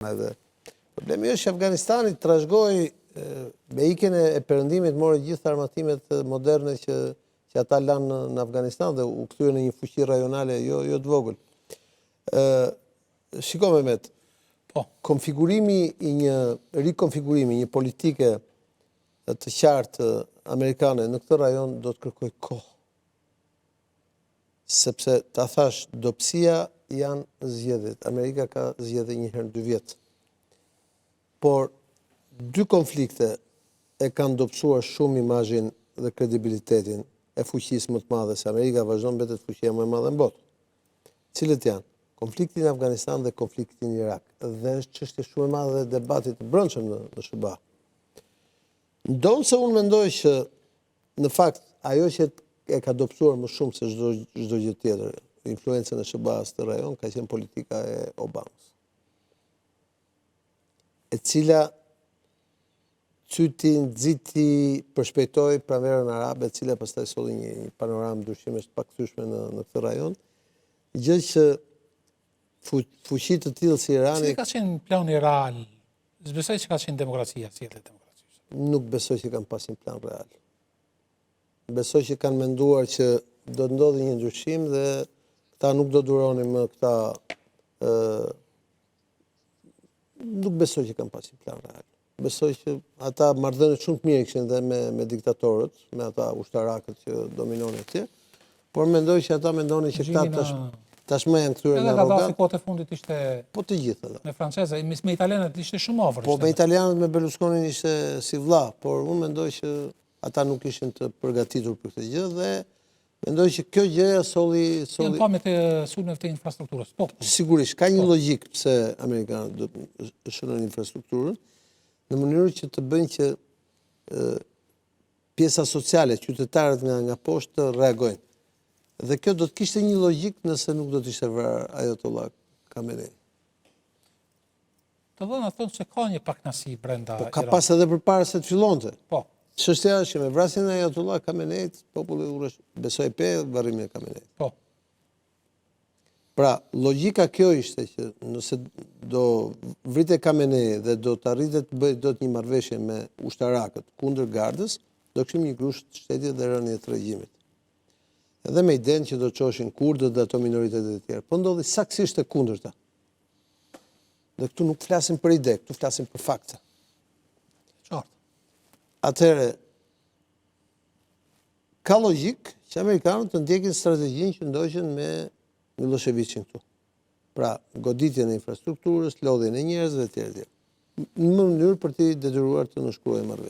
Edhe problemi është që Afganistani trashëgoi me ikjen e perëndimit mori gjithë armatimet moderne që ata lanë në Afganistan dhe u kthyen në një fuqi rajonale jo të vogël. Shiko Mehmet, rikonfigurimi i një politike të qartë amerikane në këtë rajon do të kërkojë kohë. Sepse ta thash dobësia janë zgjedhjet. Amerika ka zgjedhje një herë në 2 vjet. Por dy konflikte e kanë dobësuar shumë imazhin dhe kredibilitetin e fuqisë më të madhe, se Amerika vazhdon mbetet fuqia më e madhe në botë. Cilët janë? Konflikti në Afganistan dhe konflikti në Irak. Dhe është çështje shumë e madhe dhe debatit të brendshëm në SBA. Ndonë se unë mendoj që në fakt ajo që e ka dobësuar më shumë se çdo gjë tjetër, influencën e SBA-s të rajon ka qenë politika e Obamës, e cila cyti nxiti përshpejtoi pranverën arabe, e cila pastaj solli një panoramë ndryshimesh të pakthyeshme në këtë rajon, gjë që fuqi të tillë si Irani. Si ka qenë plani real? S'besoj që ka qenë demokracia, sjellje demokracisë. Nuk besoj që kanë pasur një plan real. Besoj që kanë menduar që do të ndodhë një ndryshim dhe këta nuk do duronin më këta. Nuk besoj që kanë pasur një plan real. Besoj që ata marrëdhënie shumë të mirë kishin dhe me diktatorët, me ata ushtarakët që dominonin atje, por mendoj që ata mendonin që këta tashmë janë kthyer në arrogancë. Edhe kohët e fundit ishte po të gjitha. Me francezë, me italianët ishte shumë afër. Po me italianët me Berlusconin ishte si vëlla, por unë mendoj që ata nuk ishin të përgatitur për këtë gjë dhe mendoj që kjo gjë solli janë pa me të sulmet të infrastrukturës. Po. Sigurisht ka një logjik pse amerikanët do të shënojnë infrastrukturën në mënyrë që të bëjnë që pjesa sociale, qytetarët nga poshtë të reagojnë. Dhe kjo do të kishte një logjik nëse nuk do të ishte vrarë Ayatollah Khamenei. Të dhëna thonë se ka një paknasi brenda Po ka pas edhe përpara se të fillonte. Po. Çështja është që me vrasjen e Ayatollah Khameneit, populli besoi pe varrimin e Khameneit. Po. Pra, logjika kjo ishte që nëse do vrite Khamenei dhe do të arrite të bëjë dot një marrëveshje me ushtarakët kundër gardës, do kishim një grusht shteti dhe rënje të regjimit. Edhe me idenë që do të çoshin kurdët dhe ato minoritetet e tjera. Po ndodhi saktësisht e kundërta. Dhe këtu nuk flasim për ide, këtu flasim për fakte. Qartë. Atëherë, ka logjik që amerikanët të ndjekin strategjinë që ndoqën me Miloševićin këtu. Pra, goditjen e infrastrukturës, lodhjen e njerëzve etj. Në mënyrë për të detyruar të nënshkruajë marrëveshje.